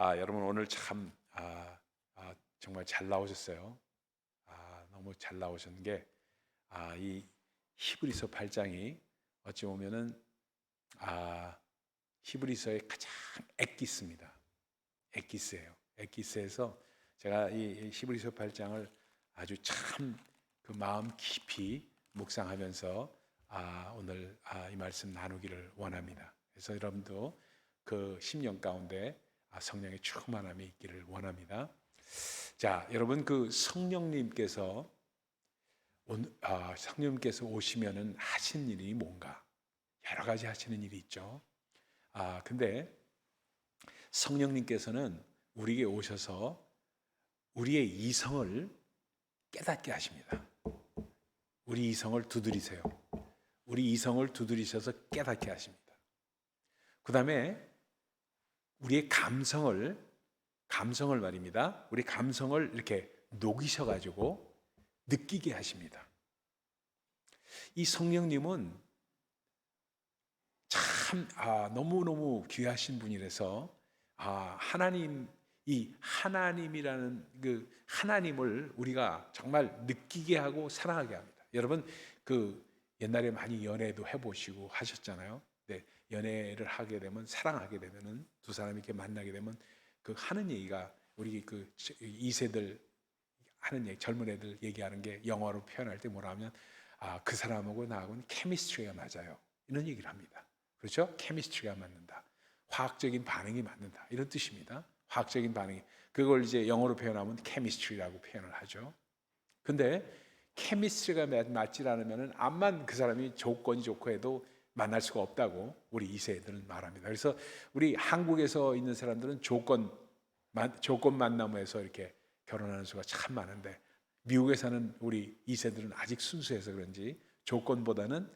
여러분 오늘 참 정말 잘 나오셨어요. 너무 잘 나오신 게 이 히브리서 8장이 어찌 보면은 히브리서의 가장 엑기스입니다. 엑기스예요. 엑기스에서 제가 이 히브리서 8장을 아주 참 그 마음 깊이 묵상하면서 오늘 이 말씀 나누기를 원합니다. 그래서 여러분도 그 심령 가운데 성령의 충만함이 있기를 원합니다. 자, 여러분 그 성령님께서 오시면은 하신 일이 뭔가 여러 가지 하시는 일이 있죠. 근데 성령님께서는 우리에게 오셔서 우리의 이성을 깨닫게 하십니다. 우리 이성을 두드리세요. 우리 이성을 두드리셔서 깨닫게 하십니다. 그 다음에 우리의 감성을 말입니다. 우리 감성을 이렇게 녹이셔가지고 느끼게 하십니다. 이 성령님은 참 너무너무 귀하신 분이라서 이 하나님이라는 그 하나님을 우리가 정말 느끼게 하고 사랑하게 합니다. 여러분 그 옛날에 많이 연애도 해보시고 하셨잖아요. 네, 연애를 하게 되면 사랑하게 되면은 두 사람이 이렇게 만나게 되면 그 하는 얘기가 우리 그 2세들 하는 얘기, 젊은 애들 얘기하는 게 영어로 표현할 때 뭐라 하면 그 사람하고 나하고는 케미스트리가 맞아요. 이런 얘기를 합니다. 그렇죠? 케미스트리가 맞는다. 화학적인 반응이 맞는다. 이런 뜻입니다. 화학적인 반응이. 그걸 이제 영어로 표현하면 케미스트리라고 표현을 하죠. 근데 케미스트리가 맞지 않으면 암만 그 사람이 조건이 좋고 해도 만날 수가 없다고 우리 2세들은 말합니다. 그래서 우리 한국에서 있는 사람들은 조건 만남에서 이렇게 결혼하는 수가 참 많은데 미국에 사는 우리 2세들은 아직 순수해서 그런지 조건보다는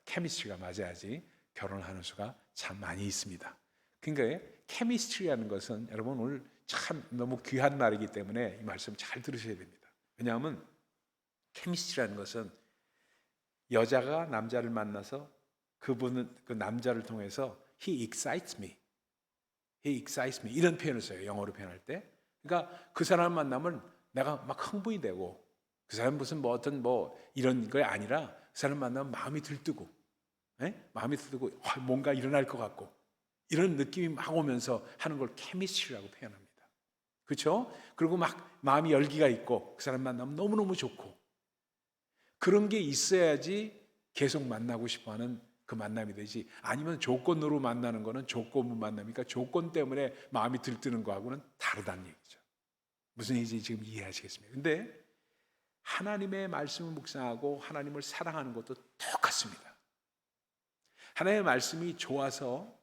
케미스트리가 맞아야지 결혼하는 수가 참 많이 있습니다. 그러니까 케미스트리라는 것은 여러분 오늘 참 너무 귀한 말이기 때문에 이 말씀 잘 들으셔야 됩니다. 왜냐하면 케미스트리라는 것은 여자가 남자를 만나서 그분은 그 남자를 통해서 He excites me 이런 표현을 써요. 영어로 표현할 때. 그러니까 그 사람 만나면 내가 막 흥분이 되고 그 사람 무슨 어떤 이런 게 아니라 그 사람 만나면 마음이 들뜨고 마음이 들뜨고 뭔가 일어날 것 같고 이런 느낌이 막 오면서 하는 걸 케미스트리라고 표현합니다. 그렇죠? 그리고 막 마음이 열기가 있고 그 사람 만나면 너무너무 좋고 그런 게 있어야지 계속 만나고 싶어하는 그 만남이 되지 아니면 조건으로 만나는 거는 조건부 만남이니까 조건 때문에 마음이 들뜨는 거하고는 다르다는 얘기죠. 무슨 얘기인지 지금 이해하시겠습니까? 근데 하나님의 말씀을 묵상하고 하나님을 사랑하는 것도 똑같습니다. 하나님의 말씀이 좋아서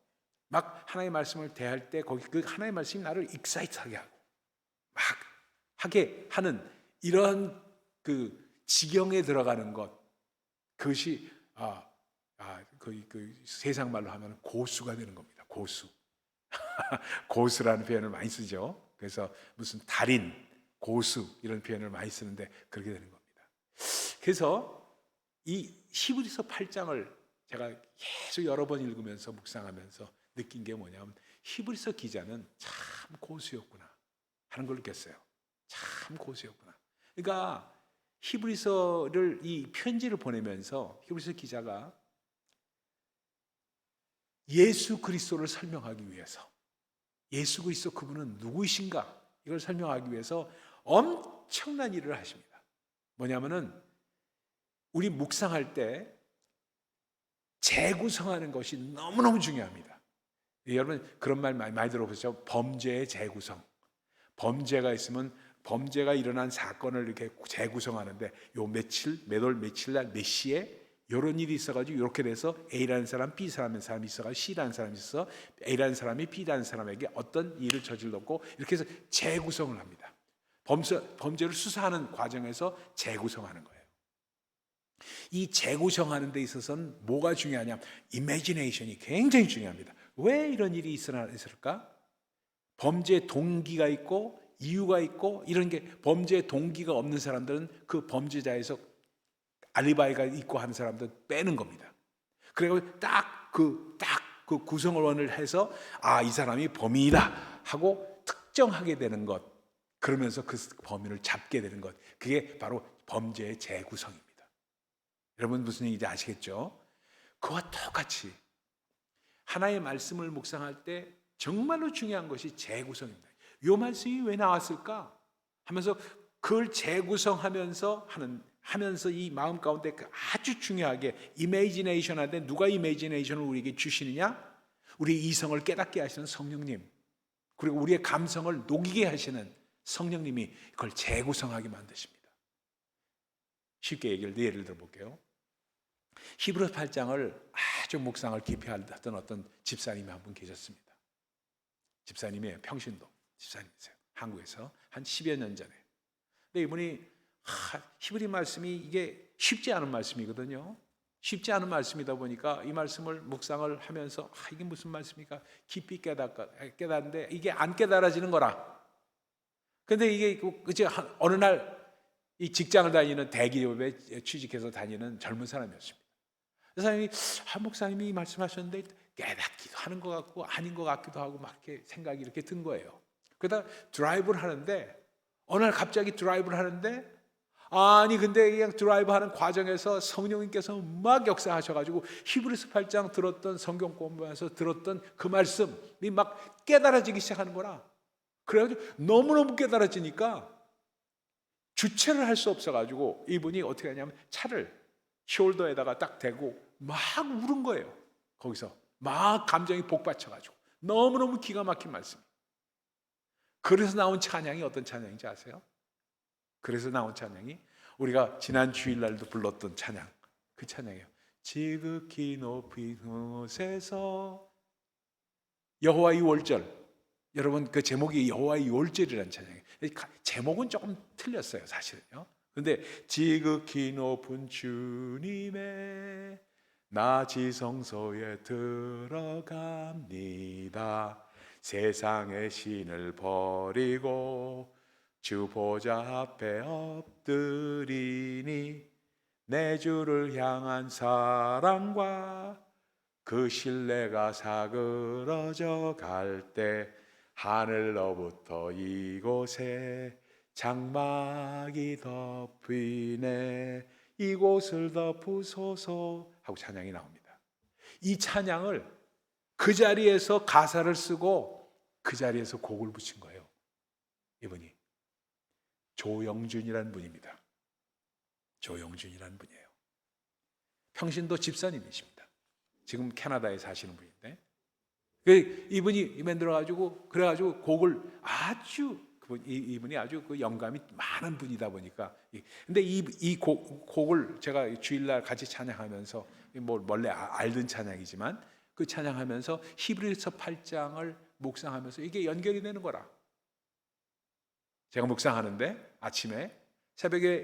막 하나님의 말씀을 대할 때 거기 그 하나님의 말씀이 나를 익사이트하게 하고 막 하게 하는 이런 그 지경에 들어가는 것 그것이 그 세상 말로 하면 고수가 되는 겁니다. 고수. 고수라는 표현을 많이 쓰죠. 그래서 무슨 달인, 고수 이런 표현을 많이 쓰는데 그렇게 되는 겁니다. 그래서 이 히브리서 8장을 제가 계속 여러 번 읽으면서 묵상하면서 느낀 게 뭐냐면 히브리서 기자는 참 고수였구나 하는 걸 느꼈어요. 참 고수였구나. 그러니까 히브리서를 이 편지를 보내면서 히브리서 기자가 예수 그리스도를 설명하기 위해서 예수 그리스도 그분은 누구이신가 이걸 설명하기 위해서 엄청난 일을 하십니다. 뭐냐면은 우리 묵상할 때 재구성하는 것이 너무너무 중요합니다. 여러분 그런 말 많이 들어보셨죠? 범죄의 재구성. 범죄가 있으면 범죄가 일어난 사건을 이렇게 재구성하는데 요 며칠, 몇 월 며칠 날 몇 시에 이런 일이 있어가지고 이렇게 돼서 A라는 사람, B라는 사람이 있어가지고 C라는 사람이 있어 A라는 사람이 B라는 사람에게 어떤 일을 저질렀고 이렇게 해서 재구성을 합니다. 범죄를 수사하는 과정에서 재구성하는 거예요. 이 재구성하는 데 있어서는 뭐가 중요하냐? imagination이 굉장히 중요합니다. 왜 이런 일이 있을까? 범죄 동기가 있고 이유가 있고 이런 게 범죄 동기가 없는 사람들은 그 범죄자에서 알리바이가 있고 하는 사람들 빼는 겁니다. 그리고 딱 그 구성원을 해서 이 사람이 범인이다 하고 특정하게 되는 것, 그러면서 그 범인을 잡게 되는 것, 그게 바로 범죄의 재구성입니다. 여러분 무슨 얘기인지 아시겠죠? 그와 똑같이 하나의 말씀을 묵상할 때 정말로 중요한 것이 재구성입니다. 이 말씀이 왜 나왔을까 하면서 그걸 재구성하면서 하면서 이 마음 가운데 아주 중요하게 이미지네이션 하는데, 누가 이미지네이션을 우리에게 주시느냐? 우리 이성을 깨닫게 하시는 성령님, 그리고 우리의 감성을 녹이게 하시는 성령님이 그걸 재구성하게 만드십니다. 쉽게 예를 들어볼게요. 히브리서 8장을 아주 묵상을 깊이 하던 어떤 집사님이 한 분 계셨습니다. 집사님이에요. 평신도 집사님이세요. 한국에서 한 10여 년 전에. 근데 이분이 히브리 말씀이 이게 쉽지 않은 말씀이거든요. 쉽지 않은 말씀이다 보니까 이 말씀을 묵상을 하면서 이게 무슨 말씀입니까? 깊이 깨닫는데 이게 안 깨달아지는 거라. 근데 이게 그저 어느 날 이 직장을 다니는 대기업에 취직해서 다니는 젊은 사람이었습니다. 그 사람이 목사님이 말씀하셨는데 깨닫기도 하는 것 같고 아닌 것 같기도 하고 막 이렇게 생각이 이렇게 든 거예요. 그러다 드라이브를 하는데 어느 날 갑자기 드라이브를 하는데 근데 그냥 드라이브 하는 과정에서 성령님께서 막 역사하셔가지고 히브리서 8장 들었던 성경 공부하면서 들었던 그 말씀이 막 깨달아지기 시작하는 거라. 그래가지고 너무너무 깨달아지니까 주체를 할 수 없어가지고 이분이 어떻게 하냐면 차를 숄더에다가 딱 대고 막 울은 거예요. 거기서 막 감정이 복받쳐가지고 너무너무 기가 막힌 말씀. 그래서 나온 찬양이 어떤 찬양인지 아세요? 그래서 나온 찬양이 우리가 지난 주일날도 불렀던 찬양, 그 찬양이에요. 지극히 높이 곳에서 여호와의 월절. 여러분 그 제목이 여호와의 월절이라는 찬양이에요. 제목은 조금 틀렸어요 사실은요. 그런데 지극히 높은 주님의 나 지성소에 들어갑니다. 세상의 신을 버리고 주 보좌 앞에 엎드리니 내 주를 향한 사랑과 그 신뢰가 사그러져 갈 때 하늘로부터 이곳에 장막이 덮이네 이곳을 덮으소서 하고 찬양이 나옵니다. 이 찬양을 그 자리에서 가사를 쓰고 그 자리에서 곡을 붙인 거예요. 이분이 조영준이라는 분입니다. 조영준이라는 분이에요. 평신도 집사님이십니다. 지금 캐나다에 사시는 분인데 이분이 만들어가지고 그래가지고 곡을 아주 이분이 아주 그 영감이 많은 분이다 보니까 근데 이 곡을 제가 주일날 같이 찬양하면서 원래 알던 찬양이지만 그 찬양하면서 히브리서 8장을 묵상하면서 이게 연결이 되는 거라. 제가 묵상하는데 아침에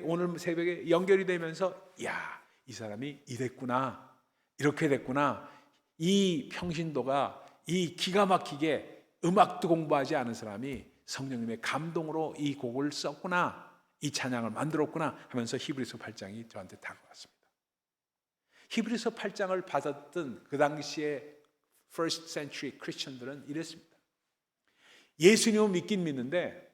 오늘 새벽에 연결이 되면서 이 사람이 이랬구나, 이렇게 됐구나. 이 평신도가 이 기가 막히게 음악도 공부하지 않은 사람이 성령님의 감동으로 이 곡을 썼구나, 이 찬양을 만들었구나 하면서 히브리서 8장이 저한테 다가왔습니다. 히브리서 8장을 받았던 그 당시에 first century 크리스천들은 이랬습니다. 예수님을 믿긴 믿는데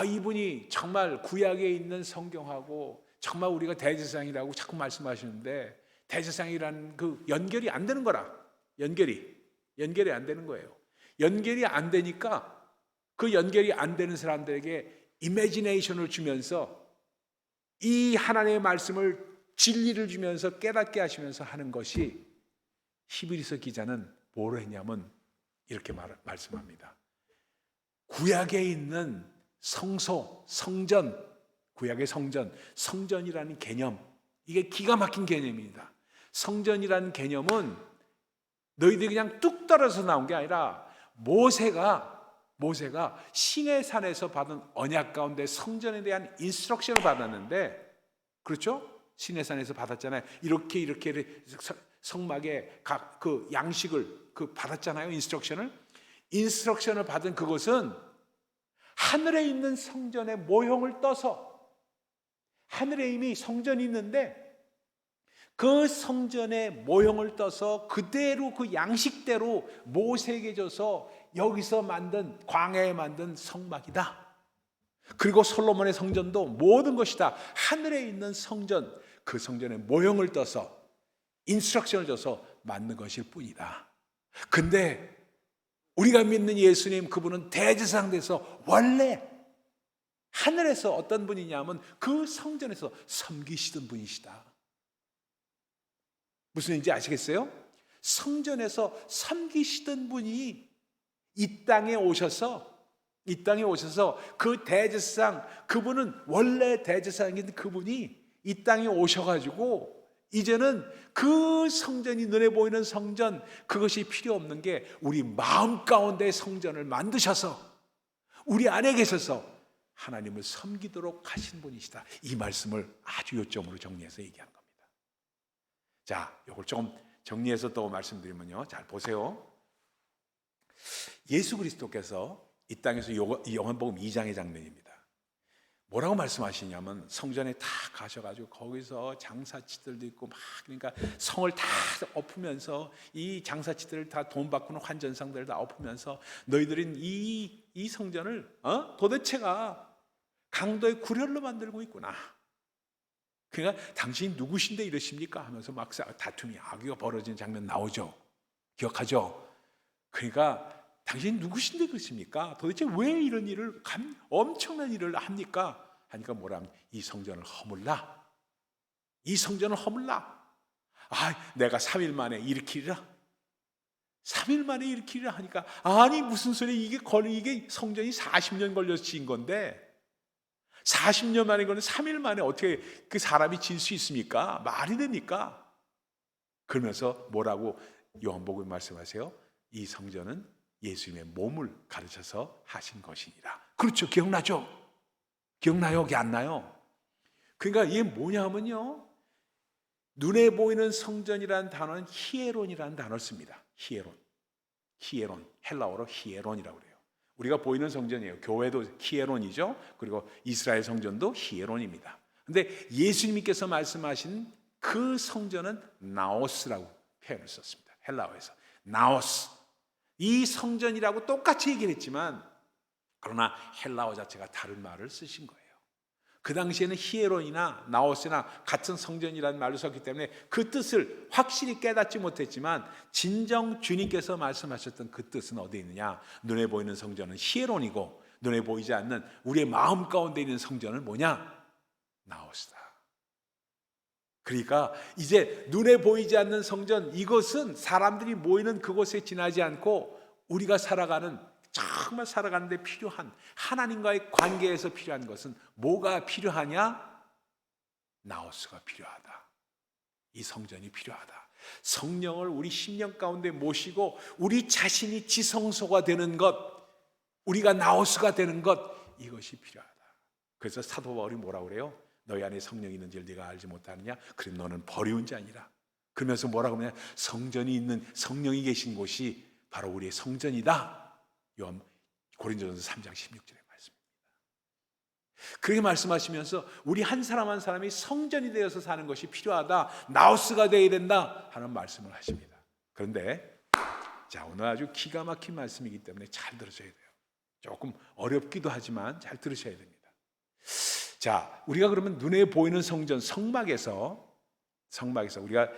이분이 정말 구약에 있는 성경하고 정말 우리가 대제사장이라고 자꾸 말씀하시는데 대제사장이라는 그 연결이 안 되는 거라. 연결이 안 되는 거예요. 연결이 안 되니까 그 연결이 안 되는 사람들에게 이미지네이션을 주면서 이 하나님의 말씀을 진리를 주면서 깨닫게 하시면서 하는 것이 히브리서 기자는 뭐로 했냐면 이렇게 말씀합니다. 구약에 있는 성소, 성전, 구약의 성전이라는 개념, 이게 기가 막힌 개념입니다. 성전이라는 개념은 너희들이 그냥 뚝 떨어져서 나온 게 아니라 모세가 시내산에서 받은 언약 가운데 성전에 대한 인스트럭션을 받았는데, 그렇죠? 시내산에서 받았잖아요. 이렇게 성막에 그 양식을 받았잖아요. 인스트럭션을 받은 그것은 하늘에 있는 성전의 모형을 떠서, 하늘에 이미 성전이 있는데 그 성전의 모형을 떠서 그대로 그 양식대로 모세에게 줘서 여기서 만든 광야에 만든 성막이다. 그리고 솔로몬의 성전도 모든 것이 다 하늘에 있는 성전, 그 성전의 모형을 떠서 인스트럭션을 줘서 만든 것일 뿐이다. 근데 우리가 믿는 예수님, 그분은 대제사장 돼서 원래 하늘에서 어떤 분이냐면 그 성전에서 섬기시던 분이시다. 무슨 얘기인지 아시겠어요? 성전에서 섬기시던 분이 이 땅에 오셔서 그 대제사장, 그분은 원래 대제사장인 그분이 이 땅에 오셔가지고 이제는 그 성전이, 눈에 보이는 성전, 그것이 필요 없는 게 우리 마음 가운데 성전을 만드셔서 우리 안에 계셔서 하나님을 섬기도록 하신 분이시다. 이 말씀을 아주 요점으로 정리해서 얘기한 겁니다. 자, 이걸 조금 정리해서 또 말씀드리면요, 잘 보세요. 예수 그리스도께서 이 땅에서 요한복음 2장의 장면입니다. 뭐라고 말씀하시냐면 성전에 다 가셔가지고 거기서 장사치들도 있고 막, 그러니까 성을 다 엎으면서 이 장사치들을 다 돈 바꾸는 환전상들을 다 엎으면서 너희들은 이 성전을 도대체가 강도의 구렬로 만들고 있구나. 그러니까 당신이 누구신데 이러십니까? 하면서 막 다툼이, 악의가 벌어지는 장면 나오죠. 기억하죠? 그러니까 당신이 누구신데 그러십니까? 도대체 왜 이런 일을, 엄청난 일을 합니까? 하니까 뭐라 하면, 이 성전을 허물라. 이 성전을 허물라. 내가 3일 만에 일으키리라. 3일 만에 일으키리라 하니까, 아니 무슨 소리, 이게 성전이 40년 걸려서 지은 건데 40년 만에, 이거는 3일 만에 어떻게 그 사람이 질 수 있습니까? 말이 됩니까? 그러면서 뭐라고 요한복음 말씀하세요? 이 성전은 예수님의 몸을 가르쳐서 하신 것이니라. 그렇죠. 기억나죠? 기억나요? 기억 안 나요? 그러니까 이게 뭐냐면요, 눈에 보이는 성전이라는 단어는 히에론이라는 단어를 씁니다. 히에론, 헬라어로 히에론이라고 그래요. 우리가 보이는 성전이에요. 교회도 히에론이죠. 그리고 이스라엘 성전도 히에론입니다. 근데 예수님께서 말씀하신 그 성전은 나오스라고 표현을 썼습니다. 헬라어에서 나오스. 이 성전이라고 똑같이 얘기를 했지만, 그러나 헬라어 자체가 다른 말을 쓰신 거예요. 그 당시에는 히에론이나 나오스나 같은 성전이라는 말을 썼기 때문에 그 뜻을 확실히 깨닫지 못했지만, 진정 주님께서 말씀하셨던 그 뜻은 어디에 있느냐? 눈에 보이는 성전은 히에론이고, 눈에 보이지 않는 우리의 마음 가운데 있는 성전은 뭐냐? 나오스다. 그러니까 이제 눈에 보이지 않는 성전, 이것은 사람들이 모이는 그곳에 지나지 않고 우리가 정말 살아가는데 필요한, 하나님과의 관계에서 필요한 것은 뭐가 필요하냐? 나오스가 필요하다. 이 성전이 필요하다. 성령을 우리 심령 가운데 모시고 우리 자신이 지성소가 되는 것, 우리가 나오스가 되는 것, 이것이 필요하다. 그래서 사도 바울이 뭐라고 그래요? 너희 안에 성령이 있는지를 네가 알지 못하느냐? 그럼 너는 버리운 자니라. 그러면서 뭐라고 하냐? 성전이 있는, 성령이 계신 곳이 바로 우리의 성전이다. 고린도전서 3장 16절의 말씀입니다. 그렇게 말씀하시면서 우리 한 사람 한 사람이 성전이 되어서 사는 것이 필요하다, 나우스가 되어야 된다 하는 말씀을 하십니다. 그런데 자, 오늘 아주 기가 막힌 말씀이기 때문에 잘 들으셔야 돼요. 조금 어렵기도 하지만 잘 들으셔야 됩니다. 자, 우리가 그러면 눈에 보이는 성전, 성막에서 우리가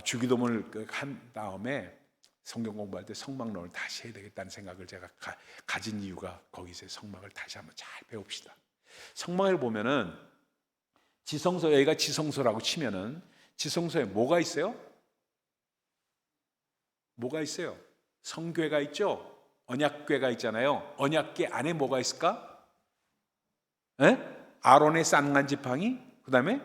주기도문을 한 다음에 성경 공부할 때 성막론을 다시 해야 되겠다는 생각을 제가 가진 이유가 거기서 성막을 다시 한번 잘 배웁시다. 성막을 보면은 지성소, 여기가 지성소라고 치면은 지성소에 뭐가 있어요? 뭐가 있어요? 성궤가 있죠? 언약궤가 있잖아요. 언약궤 안에 뭐가 있을까? 아론의 쌍난 지팡이, 그 다음에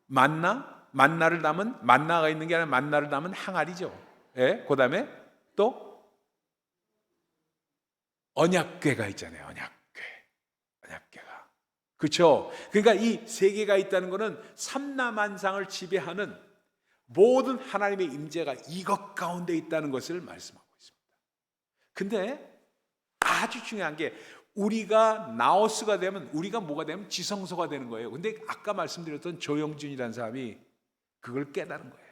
만나를 담은, 만나가 있는 게 아니라 만나를 담은 항아리죠. 그 다음에 또 언약궤가 있잖아요. 언약궤가. 그렇죠? 그러니까 이 세 개가 있다는 것은 삼라만상을 지배하는 모든 하나님의 임재가 이것 가운데 있다는 것을 말씀하고 있습니다. 근데 아주 중요한 게, 우리가 나오스가 되면, 우리가 뭐가 되면 지성소가 되는 거예요. 근데 아까 말씀드렸던 조영준이라는 사람이 그걸 깨달은 거예요.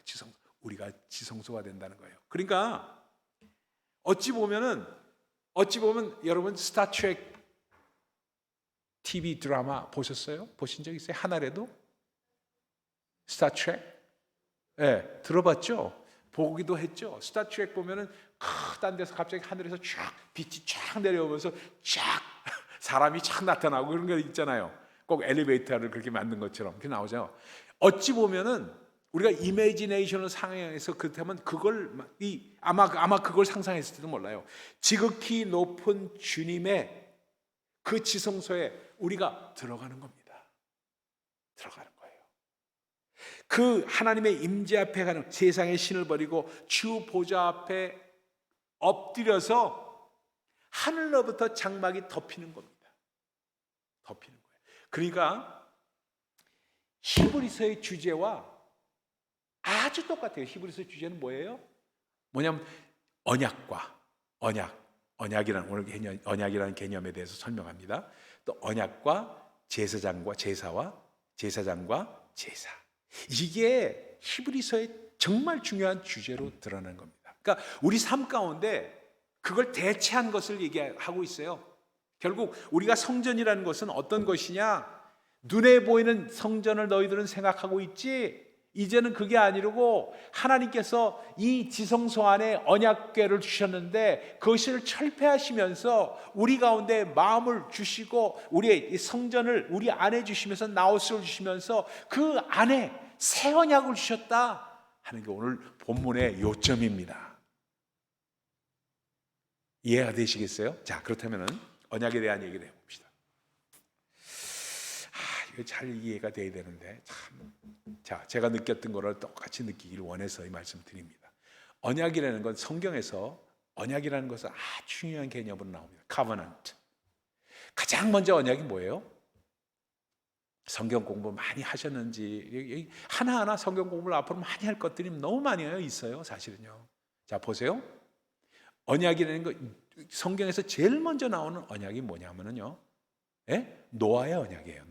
우리가 지성소가 된다는 거예요. 그러니까 어찌 보면 여러분 스타트랙 TV 드라마 보셨어요? 보신 적 있어요? 하나라도? 스타트랙? 네, 들어봤죠? 보기도 했죠. 스타트랙 보면은 딴 데서 갑자기 하늘에서 쫙 빛이 쫙 내려오면서 쫙 사람이 쫙 나타나고 그런 거 있잖아요. 꼭 엘리베이터를 그렇게 만든 것처럼 그렇게 나오죠. 어찌 보면은 우리가 이미지네이션을 상상해서 그렇다면 그걸 아마 그걸 상상했을지도 몰라요. 지극히 높은 주님의 그 지성소에 우리가 들어가는 겁니다. 들어가는 거예요. 그 하나님의 임재 앞에 가는, 세상의 신을 버리고 주 보좌 앞에 엎드려서 하늘로부터 장막이 덮이는 겁니다. 덮이는 거예요. 그러니까 히브리서의 주제와 아주 똑같아요. 히브리서 주제는 뭐예요? 뭐냐면 언약이라는, 오늘 언약이라는 개념에 대해서 설명합니다. 또 언약과 제사장과 제사. 이게 히브리서의 정말 중요한 주제로 드러나는 겁니다. 그러니까 우리 삶 가운데 그걸 대체한 것을 얘기하고 있어요. 결국 우리가 성전이라는 것은 어떤 것이냐? 눈에 보이는 성전을 너희들은 생각하고 있지? 이제는 그게 아니고 하나님께서 이 지성소 안에 언약궤를 주셨는데 그것을 철폐하시면서 우리 가운데 마음을 주시고 우리의 성전을 우리 안에 주시면서 나옷을 주시면서 그 안에 새 언약을 주셨다 하는 게 오늘 본문의 요점입니다. 이해가 되시겠어요? 자, 그렇다면 언약에 대한 얘기를 해봅시다. 이거 잘 이해가 돼야 되는데 참. 자, 제가 느꼈던 거를 똑같이 느끼기를 원해서 이 말씀 드립니다. 언약이라는 건 성경에서 언약이라는 것은 아주 중요한 개념으로 나옵니다. covenant. 가장 먼저 언약이 뭐예요? 성경 공부 많이 하셨는지 하나하나 성경 공부를 앞으로 많이 할 것들이 너무 많이 있어요. 사실은요. 자, 보세요. 언약이라는 거 성경에서 제일 먼저 나오는 언약이 뭐냐면요, 노아의 언약이에요.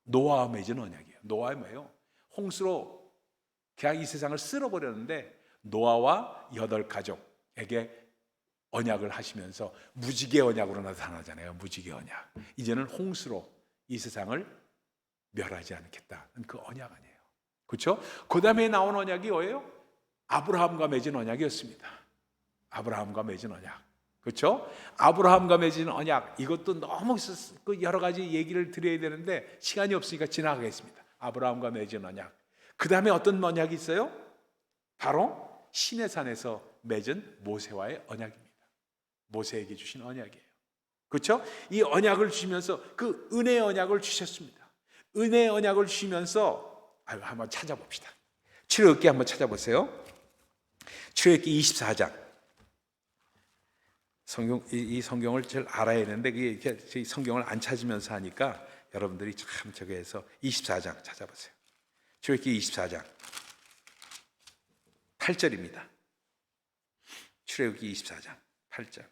노아와 맺은 언약이에요. 노아의 뭐예요? 홍수로 그냥 이 세상을 쓸어버렸는데 노아와 8가족에게 언약을 하시면서 무지개 언약으로 나타나잖아요. 무지개 언약. 이제는 홍수로 이 세상을 멸하지 않겠다는 그 언약 아니에요. 그렇죠? 그 다음에 나온 언약이 뭐예요? 아브라함과 맺은 언약이었습니다. 아브라함과 맺은 언약. 그렇죠? 아브라함과 맺은 언약, 이것도 너무 여러 가지 얘기를 드려야 되는데 시간이 없으니까 지나가겠습니다. 아브라함과 맺은 언약. 그 다음에 어떤 언약이 있어요? 바로 시내산에서 맺은 모세와의 언약입니다. 모세에게 주신 언약이에요. 그렇죠? 이 언약을 주시면서 그 은혜의 언약을 주셨습니다. 은혜의 언약을 주시면서 한번 찾아봅시다. 출애굽기 한번 찾아보세요. 출애굽기 24장. 이 성경을 잘 알아야 되는데 이 성경을 안 찾으면서 하니까 여러분들이 참 저기에서 24장 찾아보세요. 출애굽기 24장 8절입니다. 출애굽기 24장 8절.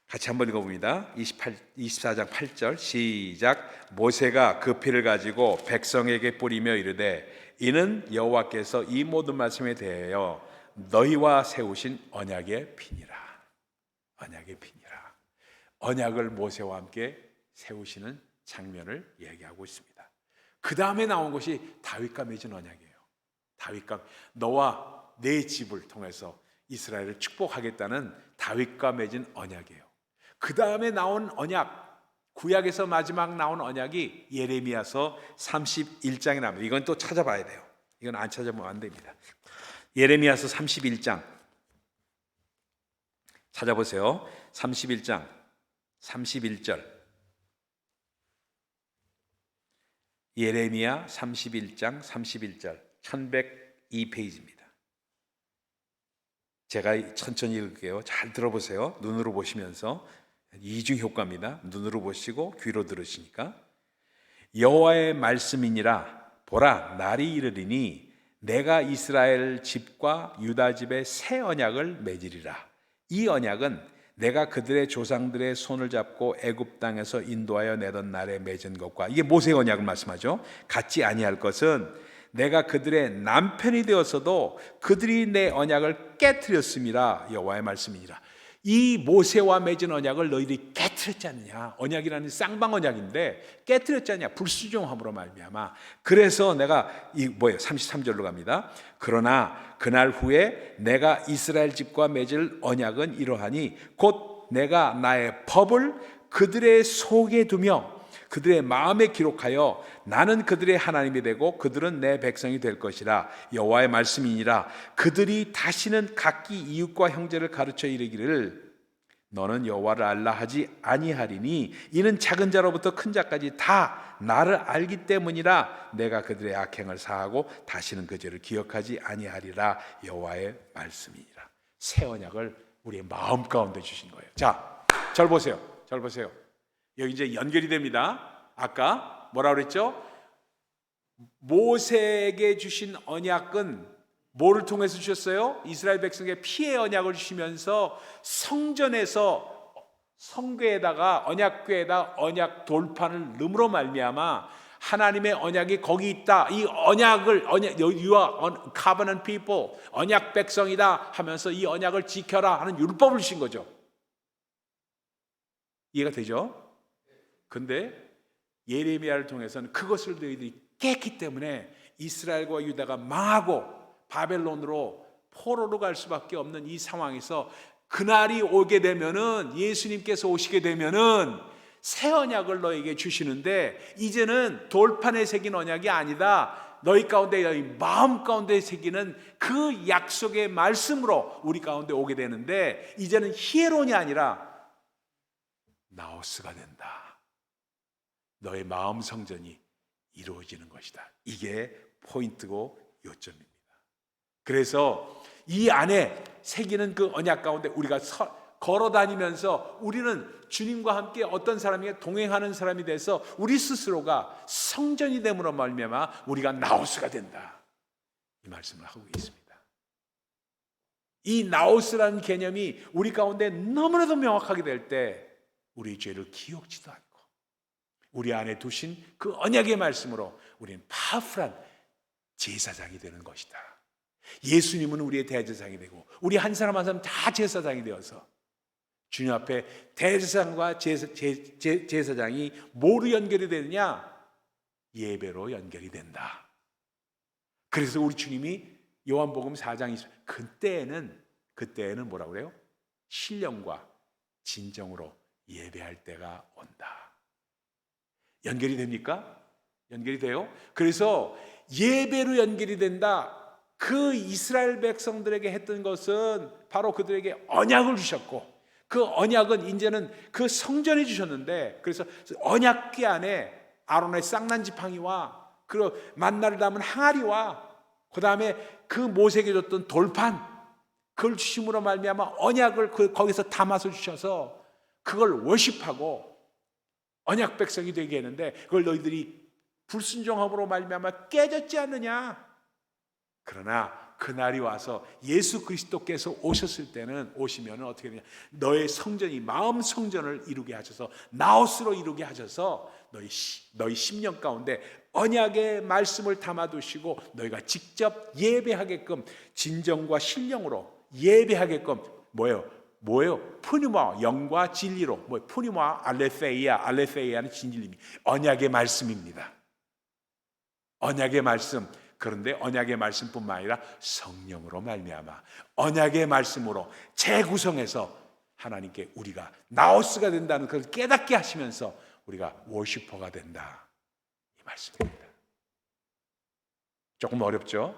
같이 한번 읽어봅니다. 24장 8절 시작. 모세가 그 피를 가지고 백성에게 뿌리며 이르되 이는 여호와께서 이 모든 말씀에 대하여 너희와 세우신 언약의 피니라. 언약의 피니라. 언약을 모세와 함께 세우시는 장면을 얘기하고 있습니다. 그 다음에 나온 것이 다윗과 맺은 언약이에요. 다윗과 너와 내 집을 통해서 이스라엘을 축복하겠다는 다윗과 맺은 언약이에요. 그 다음에 나온 언약, 구약에서 마지막 나온 언약이 예레미야서 31장에 나옵니다. 이건 또 찾아봐야 돼요. 이건 안 찾아보면 안 됩니다. 예레미야서 31장 찾아보세요. 31장 31절. 예레미야 31장 31절 1102페이지입니다. 제가 천천히 읽을게요. 잘 들어보세요. 눈으로 보시면서 이중 효과입니다. 눈으로 보시고 귀로 들으시니까. 여호와의 말씀이니라. 보라, 날이 이르리니 내가 이스라엘 집과 유다 집에 새 언약을 맺으리라. 이 언약은 내가 그들의 조상들의 손을 잡고 애굽 땅에서 인도하여 내던 날에 맺은 것과, 이게 모세의 언약을 말씀하죠. 같지 아니할 것은 내가 그들의 남편이 되었어도 그들이 내 언약을 깨트렸음이라 여호와의 말씀이니라. 이 모세와 맺은 언약을 너희들이 깨트렸지 않느냐. 언약이라는 쌍방 언약인데 깨트렸지 않느냐. 불순종함으로 말미암아. 그래서 내가 33절로 갑니다. 그러나 그날 후에 내가 이스라엘 집과 맺을 언약은 이러하니 곧 내가 나의 법을 그들의 속에 두며 그들의 마음에 기록하여 나는 그들의 하나님이 되고 그들은 내 백성이 될 것이라 여호와의 말씀이니라. 그들이 다시는 각기 이웃과 형제를 가르쳐 이르기를 너는 여호와를 알라 하지 아니하리니 이는 작은 자로부터 큰 자까지 다 나를 알기 때문이라. 내가 그들의 악행을 사하고 다시는 그 죄를 기억하지 아니하리라 여호와의 말씀이니라. 새 언약을 우리의 마음 가운데 주신 거예요. 자, 잘 보세요. 잘 보세요. 여기 이제 연결이 됩니다. 아까 뭐라 그랬죠? 모세에게 주신 언약은 뭐를 통해서 주셨어요? 이스라엘 백성에게 피의 언약을 주시면서 성전에서 성궤에다가 언약궤에다 언약 돌판을 넣음으로 말미암아 하나님의 언약이 거기 있다. 이 언약을 You are covenant people, 언약 백성이다 하면서 이 언약을 지켜라 하는 율법을 주신 거죠. 이해가 되죠? 근데 예레미야를 통해서는 그것을 너희들이 깼기 때문에 이스라엘과 유다가 망하고 바벨론으로 포로로 갈 수밖에 없는 이 상황에서 그날이 오게 되면은, 예수님께서 오시게 되면은 새 언약을 너에게 주시는데 이제는 돌판에 새긴 언약이 아니다. 너희 가운데, 너희 마음 가운데 새기는 그 약속의 말씀으로 우리 가운데 오게 되는데 이제는 히에론이 아니라 나오스가 된다. 너의 마음 성전이 이루어지는 것이다. 이게 포인트고 요점입니다. 그래서 이 안에 새기는 그 언약 가운데 우리가 걸어 다니면서 우리는 주님과 함께 어떤 사람이 동행하는 사람이 돼서 우리 스스로가 성전이 됨으로 말미암아 우리가 나오스가 된다. 이 말씀을 하고 있습니다. 이 나오스라는 개념이 우리 가운데 너무나도 명확하게 될 때 우리의 죄를 기억지도 않고 우리 안에 두신 그 언약의 말씀으로 우리는 파워풀한 제사장이 되는 것이다. 예수님은 우리의 대제사장이 되고 우리 한 사람 한 사람 다 제사장이 되어서 주님 앞에 대제사장과 제사장이 뭐로 연결이 되느냐? 예배로 연결이 된다. 그래서 우리 주님이 요한복음 4장 20, 그때에는 뭐라고 그래요? 신령과 진정으로 예배할 때가 온다. 연결이 됩니까? 연결이 돼요? 그래서 예배로 연결이 된다. 그 이스라엘 백성들에게 했던 것은 바로 그들에게 언약을 주셨고 그 언약은 이제는 그 성전에 주셨는데, 그래서 언약궤 안에 아론의 쌍난 지팡이와 그 만나를 담은 항아리와 그 다음에 그 모세에게 줬던 돌판, 그걸 주심으로 말미암아 언약을 거기서 담아서 주셔서 그걸 워십하고 언약 백성이 되게 했는데 그걸 너희들이 불순종함으로 말미암아 깨졌지 않느냐? 그러나 그날이 와서 예수 그리스도께서 오시면 어떻게 되냐? 너의 성전이 마음 성전을 이루게 하셔서 나옷으로 이루게 하셔서 너희 심령 가운데 언약의 말씀을 담아두시고 너희가 직접 예배하게끔 진정과 신령으로 예배하게끔 뭐예요? 푸니마, 영과 진리로. 푸니마 알레세이아는 진리입니다. 언약의 말씀입니다. 언약의 말씀. 그런데 언약의 말씀뿐만 아니라 성령으로 말미암아 언약의 말씀으로 재구성해서 하나님께 우리가 나오스가 된다는 것을 깨닫게 하시면서 우리가 워시퍼가 된다. 이 말씀입니다. 조금 어렵죠?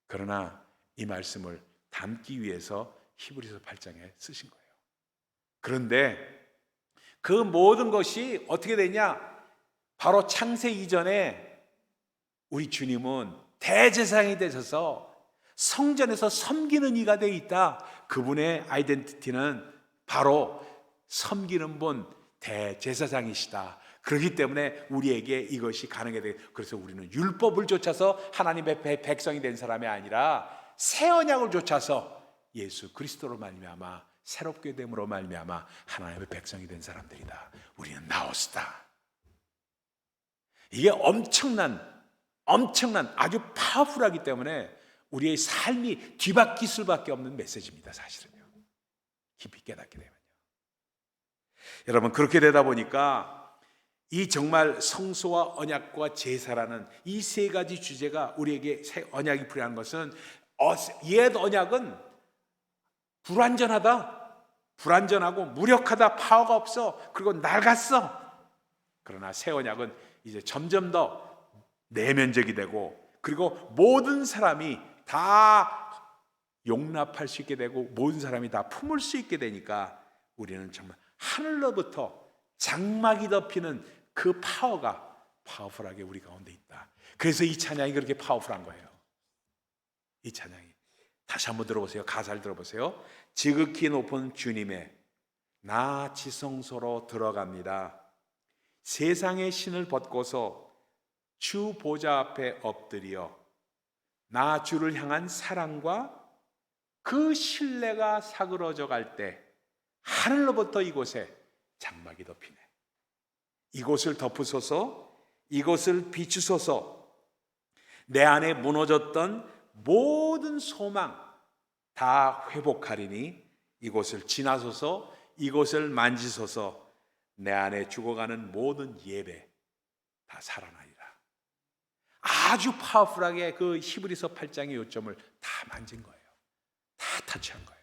그러나 이 말씀을 담기 위해서 히브리서 8장에 쓰신 거예요. 그런데 그 모든 것이 어떻게 되냐? 바로 창세 이전에 우리 주님은 대제사장이 되셔서 성전에서 섬기는 이가 되어 있다. 그분의 아이덴티티는 바로 섬기는 분 대제사장이시다. 그렇기 때문에 우리에게 이것이 가능하게 돼요. 그래서 우리는 율법을 좇아서 하나님의 백성이 된 사람이 아니라 새 언약을 좇아서 예수 그리스도로 말미암아 새롭게 됨으로 말미암아 하나님의 백성이 된 사람들이다. 우리는 나오스다. 이게 엄청난 아주 파워풀하기 때문에 우리의 삶이 뒤바뀔 수밖에 없는 메시지입니다. 사실은요. 깊이 깨닫게 되면요. 여러분, 그렇게 되다 보니까 이 정말 성소와 언약과 제사라는 이 세 가지 주제가 우리에게 새 언약이 필요한 것은 옛 언약은 불완전하고 무력하다, 파워가 없어, 그리고 낡았어. 그러나 새 언약은 이제 점점 더 내면적이 되고, 그리고 모든 사람이 다 용납할 수 있게 되고 모든 사람이 다 품을 수 있게 되니까 우리는 정말 하늘로부터 장막이 덮이는 그 파워가 파워풀하게 우리 가운데 있다. 그래서 이 찬양이 그렇게 파워풀한 거예요. 이 찬양이 다시 한번 들어보세요. 가사를 들어보세요. 지극히 높은 주님의 나 지성소로 들어갑니다. 세상의 신을 벗고서 주 보좌 앞에 엎드려 나 주를 향한 사랑과 그 신뢰가 사그러져 갈 때 하늘로부터 이곳에 장막이 덮이네. 이곳을 덮으소서, 이곳을 비추소서. 내 안에 무너졌던 모든 소망 다 회복하리니 이곳을 지나소서, 이곳을 만지소서. 내 안에 죽어가는 모든 예배 다 살아나리라. 아주 파워풀하게 그 히브리서 8장의 요점을 다 만진 거예요. 다 터치한 거예요.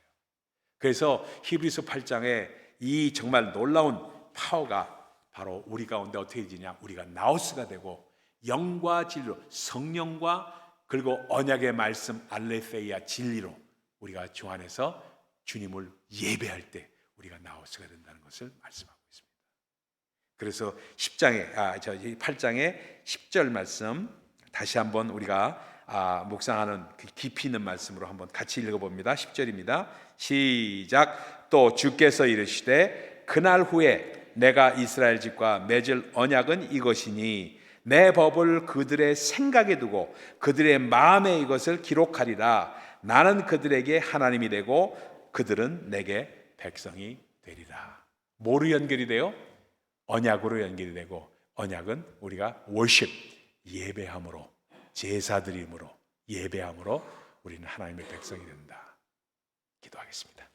그래서 히브리서 8장에 이 정말 놀라운 파워가 바로 우리 가운데 어떻게 되냐, 우리가 나우스가 되고 영과 진리로, 성령과 그리고 언약의 말씀 알레세이아 진리로 우리가 주 안에서 주님을 예배할 때 우리가 나우스가 된다는 것을 말씀하고 있습니다. 그래서 8장의 10절 말씀 다시 한번 우리가 묵상하는 그 깊이 있는 말씀으로 한번 같이 읽어봅니다. 10절입니다. 시작. 또 주께서 이르시되 그날 후에 내가 이스라엘 집과 맺을 언약은 이것이니 내 법을 그들의 생각에 두고 그들의 마음에 이것을 기록하리라. 나는 그들에게 하나님이 되고 그들은 내게 백성이 되리라. 뭐로 연결이 돼요? 언약으로 연결이 되고, 언약은 우리가 월십, 예배함으로, 제사드림으로, 예배함으로 우리는 하나님의 백성이 된다. 기도하겠습니다.